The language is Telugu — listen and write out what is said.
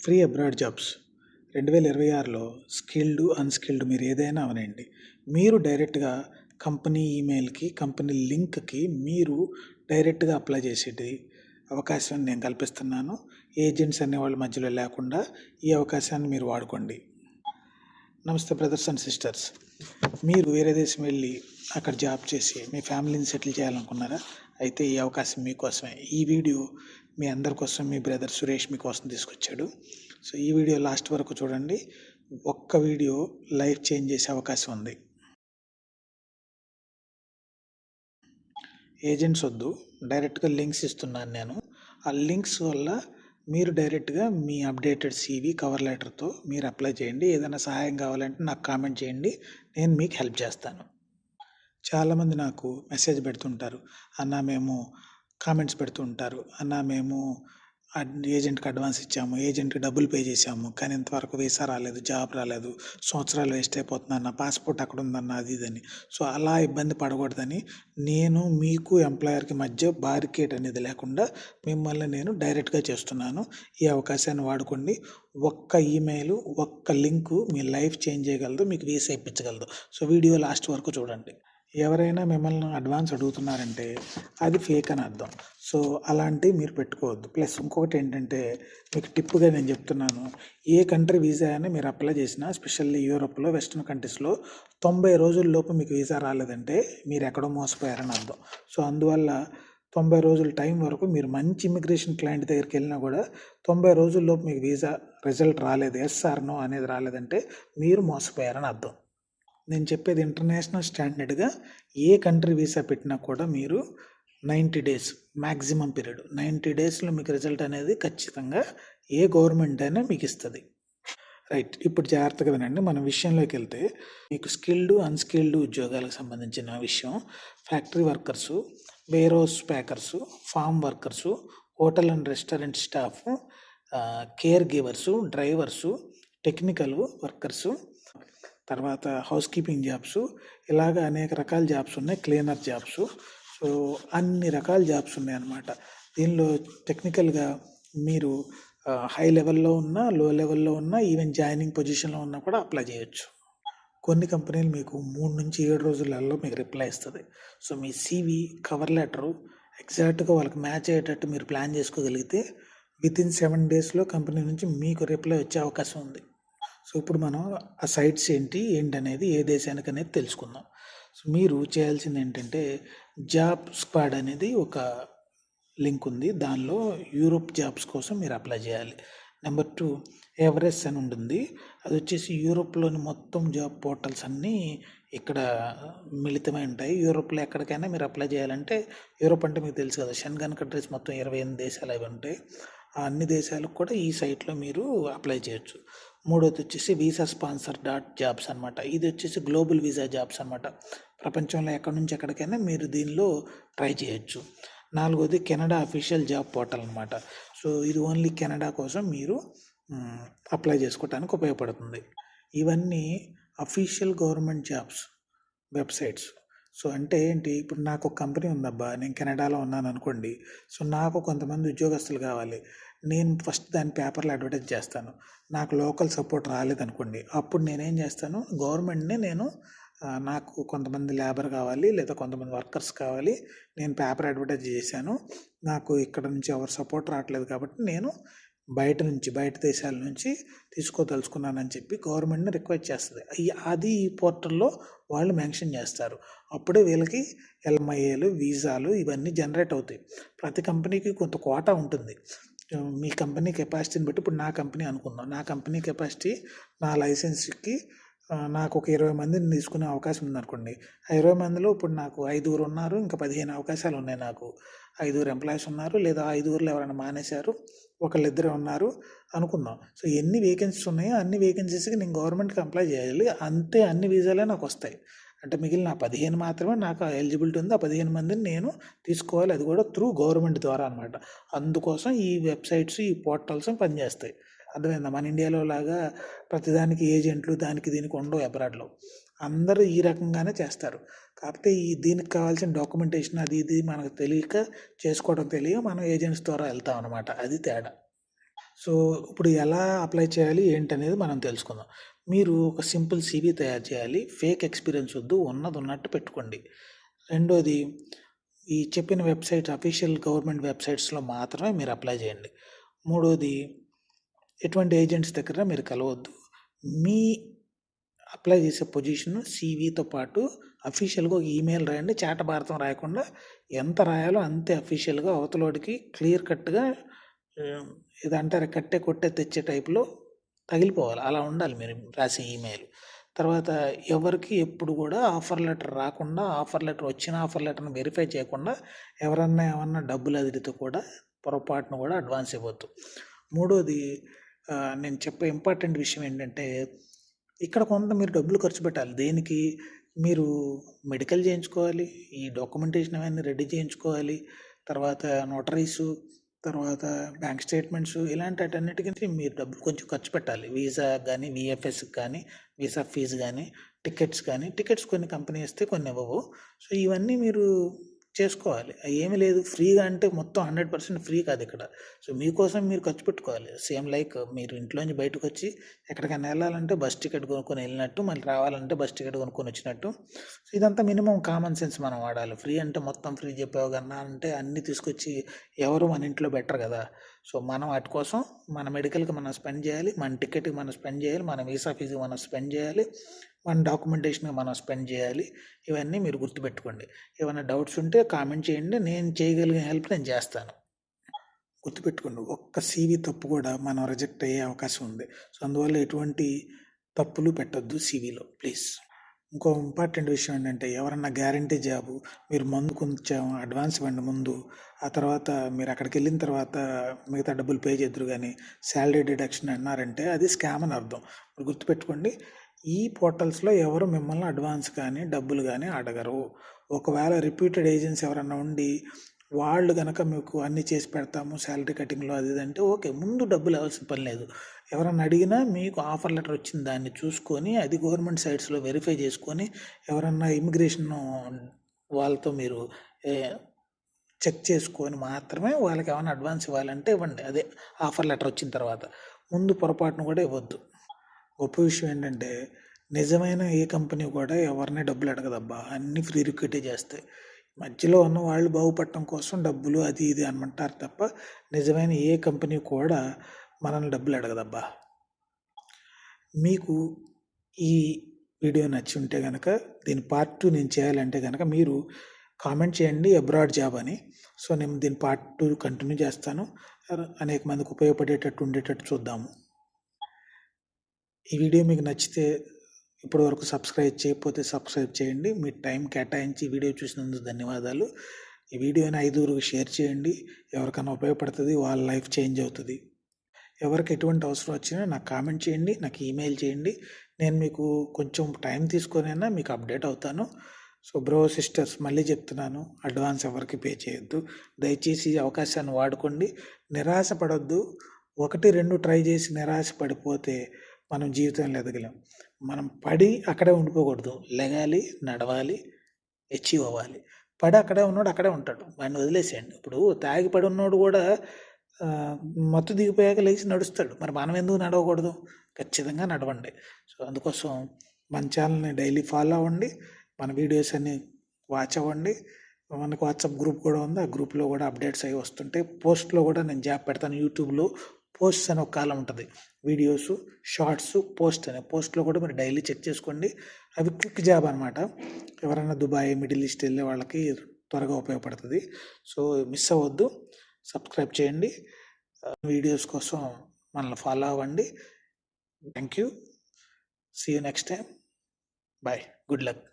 ఫ్రీ అబ్రాడ్ జాబ్స్ 2026లో స్కిల్డ్, అన్‌స్కిల్డ్ మీరు ఏదైనా అవనండి. మీరు డైరెక్ట్‌గా కంపెనీ ఈమెయిల్‌కి, కంపెనీ లింక్‌కి మీరు డైరెక్ట్‌గా అప్లై చేసేటి అవకాశం నేను కల్పిస్తున్నాను. ఏజెంట్స్ అనేవాళ్ళ మధ్యలో లేకుండా ఈ అవకాశాన్ని మీరు వాడుకోండి. నమస్తే బ్రదర్స్ అండ్ సిస్టర్స్. మీరు వేరే దేశం వెళ్ళి అక్కడ జాబ్ చేసి మీ ఫ్యామిలీని సెటిల్ చేయాలనుకున్నారా? అయితే ఈ అవకాశం మీకోసమే. ఈ వీడియో మీ అందరి కోసం మీ బ్రదర్ సురేష్ మీకోసం తీసుకొచ్చాడు. సో ఈ వీడియో లాస్ట్ వరకు చూడండి. ఒక్క వీడియో లైఫ్ చేంజ్ చేసే అవకాశం ఉంది. ఏజెంట్స్ వద్దు, డైరెక్ట్గా లింక్స్ ఇస్తున్నాను నేను. ఆ లింక్స్ వల్ల మీరు డైరెక్ట్గా మీ అప్డేటెడ్ సీవీ, కవర్ లెటర్తో మీరు అప్లై చేయండి. ఏదైనా సహాయం కావాలంటే నాకు కామెంట్ చేయండి, నేను మీకు హెల్ప్ చేస్తాను. చాలామంది నాకు మెసేజ్ పెడుతుంటారు, అన్న మేము కామెంట్స్ పెడుతూ ఉంటారు, అన్న మేము ఏజెంట్కి అడ్వాన్స్ ఇచ్చాము, ఏజెంట్కి డబ్బులు పే చేసాము, కానీ ఇంతవరకు వీసా రాలేదు, జాబ్ రాలేదు, సంవత్సరాలు వేస్ట్ అయిపోతుందన్న, పాస్పోర్ట్ అక్కడ ఉందన్న, అది ఇదని. సో అలా ఇబ్బంది పడకూడదని నేను మీకు ఎంప్లాయర్కి మధ్య బారికేడ్ అనేది లేకుండా మిమ్మల్ని నేను డైరెక్ట్గా చేస్తున్నాను. ఈ అవకాశాన్ని వాడుకోండి. ఒక్క ఈమెయిల్, ఒక్క లింకు మీ లైఫ్ చేంజ్ చేయగలదు, మీకు వీసా ఇప్పించగలదు. సో వీడియో లాస్ట్ వరకు చూడండి. ఎవరైనా మిమ్మల్ని అడ్వాన్స్ అడుగుతున్నారంటే అది ఫేక్ అని అర్థం. సో అలాంటివి మీరు పెట్టుకోవద్దు. ప్లస్ ఇంకొకటి ఏంటంటే, మీకు టిప్గా నేను చెప్తున్నాను, ఏ కంట్రీ వీసా అయినా మీరు అప్లై చేసినా, ఎస్పెషల్లీ యూరోప్లో, వెస్ట్రన్ కంట్రీస్లో 90 రోజుల్లోపు మీకు వీసా రాలేదంటే మీరు ఎక్కడో మోసపోయారని అర్థం. సో అందువల్ల 90 రోజుల టైం వరకు మీరు మంచి ఇమిగ్రేషన్ క్లయింట్ దగ్గరికి వెళ్ళినా కూడా 90 రోజుల్లోపు మీకు వీసా రిజల్ట్ రాలేదు, ఎస్ ఆర్ నో అనేది రాలేదంటే మీరు మోసపోయారని అర్థం. నేను చెప్పేది ఇంటర్నేషనల్ స్టాండర్డ్గా ఏ కంట్రీ వీసా పెట్టినా కూడా మీరు 90 డేస్ మ్యాక్సిమం పీరియడ్, 90 డేస్లో మీకు రిజల్ట్ అనేది ఖచ్చితంగా ఏ గవర్నమెంట్ అయినా మీకు ఇస్తుంది. రైట్, ఇప్పుడు జాగ్రత్తగా వినండి. మన విషయంలోకి వెళ్తే, మీకు స్కిల్డ్, అన్‌స్కిల్డ్ ఉద్యోగాలకు సంబంధించిన విషయం, factory workers, warehouse packers, farm workers, hotel and restaurant staff, caregivers, drivers, technical workers, తర్వాత హౌస్ కీపింగ్ జాబ్స్, ఇలాగ అనేక రకాల జాబ్స్ ఉన్నాయి. Cleaner jobs. సో అన్ని రకాల జాబ్స్ ఉన్నాయన్నమాట. దీనిలో టెక్నికల్గా మీరు హై లెవెల్లో ఉన్నా, లో లెవెల్లో ఉన్నా, ఈవెన్ జాయినింగ్ పొజిషన్లో ఉన్నా కూడా అప్లై చేయొచ్చు. కొన్ని కంపెనీలు మీకు 3 నుంచి 7 రోజులలో మీకు రిప్లై ఇస్తుంది. సో మీ సీవీ, కవర్ లెటరు ఎగ్జాక్ట్గా వాళ్ళకి మ్యాచ్ అయ్యేటట్టు మీరు ప్లాన్ చేసుకోగలిగితే వితిన్ 7 డేస్లో కంపెనీ నుంచి మీకు రిప్లై వచ్చే అవకాశం ఉంది. సో ఇప్పుడు మనం ఆ సైట్స్ ఏంటనేది ఏ దేశానికి అనేది తెలుసుకుందాం. సో మీరు చేయాల్సింది ఏంటంటే, జాబ్ స్క్వాడ్ అనేది ఒక లింక్ ఉంది. దానిలో యూరోప్ జాబ్స్ కోసం మీరు అప్లై చేయాలి. నెంబర్ 2 ఎవరెస్ట్ అని ఉంటుంది. అది వచ్చేసి యూరోప్లోని మొత్తం జాబ్ పోర్టల్స్ అన్నీ ఇక్కడ మిళితమై ఉంటాయి. యూరోప్లో ఎక్కడికైనా మీరు అప్లై చేయాలంటే, యూరోప్ అంటే మీకు తెలుసు కదా, షెంగన్ కంట్రీస్ మొత్తం 28 దేశాలు అవి ఉంటాయి. ఆ అన్ని దేశాలకు కూడా ఈ సైట్లో మీరు అప్లై చేయొచ్చు. మూడోది వచ్చేసి వీసా స్పాన్సర్ .జాబ్స్ అనమాట. ఇది వచ్చేసి గ్లోబల్ వీసా జాబ్స్ అనమాట. ప్రపంచంలో ఎక్కడి నుంచి ఎక్కడికైనా మీరు దీనిలో ట్రై చేయొచ్చు. నాలుగోది కెనడా అఫీషియల్ జాబ్ పోర్టల్ అనమాట. సో ఇది ఓన్లీ కెనడా కోసం మీరు అప్లై చేసుకోవడానికి ఉపయోగపడుతుంది. ఇవన్నీ official government jobs websites. So అంటే ఏంటి, ఇప్పుడు నాకు ఒక కంపెనీ ఉందబ్బా, నేను కెనడాలో ఉన్నాను అనుకోండి. సో నాకు కొంతమంది ఉద్యోగస్తులు కావాలి. నేను ఫస్ట్ దాని పేపర్లో అడ్వర్టైజ్ చేస్తాను. నాకు లోకల్ సపోర్ట్ రాలేదనుకోండి, అప్పుడు నేనేం చేస్తాను, గవర్నమెంట్ని నాకు కొంతమంది లేబర్ కావాలి, లేదా కొంతమంది వర్కర్స్ కావాలి, నేను పేపర్ అడ్వర్టైజ్ చేశాను, నాకు ఇక్కడ నుంచి ఎవరు సపోర్ట్ రావట్లేదు కాబట్టి నేను బయట దేశాల నుంచి తీసుకోదలుచుకున్నానని చెప్పి గవర్నమెంట్ని రిక్వెస్ట్ చేస్తుంది. అది ఈ పోర్టల్లో వాళ్ళు మెన్షన్ చేస్తారు. అప్పుడే వీళ్ళకి ఎల్ఎంఐఏలు, వీసాలు ఇవన్నీ జనరేట్ అవుతాయి. ప్రతి కంపెనీకి కొంత కోటా ఉంటుంది. మీ కంపెనీ కెపాసిటీని బట్టి, ఇప్పుడు నా కంపెనీ అనుకుందాం, నా కంపెనీ కెపాసిటీ, నా లైసెన్స్కి నాకు ఒక 20 మందిని తీసుకునే అవకాశం ఉందనుకోండి. ఆ 20 మందిలో ఇప్పుడు నాకు 5 ఉన్నారు, ఇంకా 15 అవకాశాలు ఉన్నాయి. నాకు 5 ఎంప్లాయీస్ ఉన్నారు, లేదా 5 ఎవరైనా మానేశారు, ఒకళ్ళిద్దరే ఉన్నారు అనుకుందాం. సో ఎన్ని వేకెన్సీస్ ఉన్నాయో అన్ని వేకెన్సీస్కి నేను గవర్నమెంట్కి అప్లై చేయాలి. అంతే, అన్ని వీసాలే నాకు వస్తాయి. అంటే మిగిలిన 15 మాత్రమే నాకు ఎలిజిబిలిటీ ఉంది. ఆ 15 మందిని నేను తీసుకోవాలి, అది కూడా త్రూ గవర్నమెంట్ ద్వారా అనమాట. అందుకోసం ఈ వెబ్సైట్స్, ఈ పోర్టల్స్ పనిచేస్తాయి. అర్థమైందా? మన ఇండియాలో లాగా ప్రతిదానికి ఏజెంట్లు దానికి దీనికి ఉండవు. అబ్రాడ్లో అందరూ ఈ రకంగానే చేస్తారు. కాకపోతే దీనికి కావాల్సిన డాక్యుమెంటేషన్ అది ఇది మనకు తెలియక, చేసుకోవడం తెలియక మనం ఏజెంట్స్ ద్వారా వెళ్తాం అనమాట. అది తేడా. సో ఇప్పుడు ఎలా అప్లై చేయాలి ఏంటనేది మనం తెలుసుకుందాం. మీరు ఒక సింపుల్ సీవీ తయారు చేయాలి. ఫేక్ ఎక్స్పీరియన్స్ వద్దు, ఉన్నది ఉన్నట్టు పెట్టుకోండి. రెండోది, ఈ చెప్పిన వెబ్సైట్ అఫీషియల్ గవర్నమెంట్ వెబ్సైట్స్లో మాత్రమే మీరు అప్లై చేయండి. మూడోది, ఎటువంటి ఏజెంట్స్ దగ్గర మీరు కలవద్దు. మీ అప్లై చేసే పొజిషన్ సీవీతో పాటు అఫీషియల్గా ఒక ఈమెయిల్ రాయండి. చాటభారతం రాయకుండా ఎంత రాయాలో అంతే అఫీషియల్గా అవతలోడికి క్లియర్ కట్గా ఇదంటారు కట్టే కొట్టే తెచ్చే టైప్లో తగిలిపోవాలి. అలా ఉండాలి మీరు రాసే ఈమెయిల్. తర్వాత ఎవరికి ఎప్పుడు కూడా ఆఫర్ లెటర్ రాకుండా, ఆఫర్ లెటర్ వచ్చిన ఆఫర్ లెటర్ని వెరిఫై చేయకుండా ఎవరన్నా ఏమన్నా డబ్బులు అదిరితో కూడా పొరపాటును కూడా అడ్వాన్స్ ఇవ్వద్దు. మూడోది, నేను చెప్పే ఇంపార్టెంట్ విషయం ఏంటంటే, ఇక్కడ కొంత మీరు డబ్బులు ఖర్చు పెట్టాలి. దేనికి? మీరు మెడికల్ చేయించుకోవాలి, ఈ డాక్యుమెంటేషన్ అవన్నీ రెడీ చేయించుకోవాలి, తర్వాత నోటరీసు, తర్వాత బ్యాంక్ స్టేట్మెంట్స్, ఇలాంటి వాటన్నిటికీ మీరు డబ్బులు కొంచెం ఖర్చు పెట్టాలి. వీసా కానీ, విఎఫ్ఎస్కి కానీ, వీసా ఫీజు కానీ, టికెట్స్ కొన్ని కంపెనీ ఇస్తే కొన్ని ఇవ్వవు. సో ఇవన్నీ మీరు చేసుకోవాలి. ఏమీ లేదు, ఫ్రీగా అంటే మొత్తం 100% ఫ్రీ కాదు ఇక్కడ. సో మీకోసం మీరు ఖర్చు పెట్టుకోవాలి. సేమ్ లైక్ మీరు ఇంట్లోంచి బయటకు వచ్చి ఎక్కడికైనా వెళ్ళాలంటే బస్ టికెట్ కొనుక్కొని వెళ్ళినట్టు, మళ్ళీ రావాలంటే బస్ టికెట్ కొనుక్కొని వచ్చినట్టు. సో ఇదంతా మినిమం కామన్ సెన్స్ మనం వాడాలి. ఫ్రీ అంటే మొత్తం ఫ్రీ చెప్పావు కన్నా అంటే అన్నీ తీసుకొచ్చి ఎవరు మన ఇంట్లో బెటర్ కదా. సో మనం వాటి కోసం మన మెడికల్కి మనం స్పెండ్ చేయాలి, మన టికెట్కి మనం స్పెండ్ చేయాలి, మన వీసా ఫీజుకి మనం స్పెండ్ చేయాలి, మన డాక్యుమెంటేషన్కి మనం స్పెండ్ చేయాలి. ఇవన్నీ మీరు గుర్తుపెట్టుకోండి. ఏమైనా డౌట్స్ ఉంటే కామెంట్ చేయండి, నేను చేయగలిగిన హెల్ప్ నేను చేస్తాను. గుర్తుపెట్టుకోండి, ఒక్క సీవీ తప్పు కూడా మనం రిజెక్ట్ అయ్యే అవకాశం ఉంది. సో అందువల్ల ఎటువంటి తప్పులు పెట్టొద్దు సీవీలో ప్లీజ్. ఇంకో ఇంపార్టెంట్ విషయం ఏంటంటే, ఎవరన్నా గ్యారంటీ జాబు మీరు ముందు కొంచెం అడ్వాన్స్ ఇవ్వండి ముందు, ఆ తర్వాత మీరు అక్కడికి వెళ్ళిన తర్వాత మిగతా డబ్బులు పే చేద్దరు కానీ శాలరీ డిడక్షన్ అన్నారంటే అది స్కామ్ అని అర్థం. మీరు గుర్తుపెట్టుకోండి, ఈ పోర్టల్స్లో ఎవరు మిమ్మల్ని అడ్వాన్స్ కానీ డబ్బులు కానీ అడగరు. ఒకవేళ రిపీటెడ్ ఏజెన్సీ ఎవరన్నా ఉండి వాళ్ళు కనుక మీకు అన్నీ చేసి పెడతాము శాలరీ కటింగ్లో అది ఇది అంటే ఓకే, ముందు డబ్బులు ఇవ్వాల్సిన పని లేదు. ఎవరన్నా అడిగినా మీకు ఆఫర్ లెటర్ వచ్చిన దాన్ని చూసుకొని అది గవర్నమెంట్ సైట్స్లో వెరిఫై చేసుకొని, ఎవరన్నా ఇమిగ్రేషన్ వాళ్ళతో మీరు చెక్ చేసుకొని మాత్రమే వాళ్ళకి ఏమైనా అడ్వాన్స్ ఇవ్వాలంటే ఇవ్వండి. అదే ఆఫర్ లెటర్ వచ్చిన తర్వాత, ముందు పొరపాటును కూడా ఇవ్వద్దు. గొప్ప విషయం ఏంటంటే, నిజమైన ఏ కంపెనీ కూడా ఎవరిని డబ్బులు అడగదబ్బా, అన్నీ ఫ్రీ రిక్రూటే చేస్తాయి. మధ్యలో ఉన్న వాళ్ళు బాగుపడటం కోసం డబ్బులు అది ఇది అనమంటారు తప్ప నిజమైన ఏ కంపెనీ కూడా మనల్ని డబ్బులు అడగదబ్బా. మీకు ఈ వీడియో నచ్చి ఉంటే కనుక దీని పార్ట్ 2 నేను చేయాలంటే కనుక మీరు కామెంట్ చేయండి అబ్రాడ్ జాబ్ అని. సో నేను దీని పార్ట్ 2 కంటిన్యూ చేస్తాను. అనేక మందికి ఉపయోగపడేటట్టు ఉండేటట్టు చూద్దాము. ఈ వీడియో మీకు నచ్చితే ఇప్పటి వరకు సబ్స్క్రైబ్ చేయకపోతే సబ్స్క్రైబ్ చేయండి. మీ టైం కేటాయించి వీడియో చూసినందుకు ధన్యవాదాలు. ఈ వీడియోని 5గురికి షేర్ చేయండి. ఎవరికైనా ఉపయోగపడుతుంది, వాళ్ళ లైఫ్ చేంజ్ అవుతుంది. ఎవరికి ఎటువంటి అవసరం వచ్చినా నాకు కామెంట్ చేయండి, నాకు ఈమెయిల్ చేయండి. నేను మీకు కొంచెం టైం తీసుకొనైనా మీకు అప్డేట్ అవుతాను. సో బ్రో సిస్టర్స్, మళ్ళీ చెప్తున్నాను, అడ్వాన్స్ ఎవరికి పే చేయొద్దు. దయచేసి ఈ అవకాశాన్ని వాడుకోండి. నిరాశపడొద్దు. 1, 2 ట్రై చేసి నిరాశ పడిపోతే మనం జీవితంలో ఎదగలేం. మనం పడి అక్కడే ఉండిపోకూడదు, లెగాలి, నడవాలి, అచీవ్ అవ్వాలి. పడి అక్కడే ఉన్నాడు అక్కడే ఉంటాడు, వాడిని వదిలేసేయండి. ఇప్పుడు తాగి పడి ఉన్నాడు కూడా మత్తు దిగిపోయాక లేచి నడుస్తాడు. మరి మనం ఎందుకు నడవకూడదు? ఖచ్చితంగా నడవండి. సో అందుకోసం మన ఛానల్ని డైలీ ఫాలో అవ్వండి, మన వీడియోస్ అన్ని వాచ్ అవ్వండి. మనకు వాట్సాప్ గ్రూప్ కూడా ఉంది, ఆ గ్రూప్లో కూడా అప్డేట్స్ అవి వస్తుంటాయి. పోస్ట్లో కూడా నేను జాబ్ పెడతాను. యూట్యూబ్లో పోస్ట్స్ అని ఒక కాలం ఉంటుంది, వీడియోస్, షార్ట్స్, పోస్ట్ అనే పోస్ట్లో కూడా మీరు డైలీ చెక్ చేసుకోండి. అవి క్విక్ జాబ్ అనమాట. ఎవరైనా దుబాయ్, మిడిల్ ఈస్ట్ వెళ్ళే వాళ్ళకి త్వరగా ఉపయోగపడుతుంది. సో మిస్ అవ్వద్దు, సబ్స్క్రైబ్ చేయండి. వీడియోస్ కోసం మనల్ని ఫాలో అవ్వండి. Thank you. See you next time. Bye. Good luck.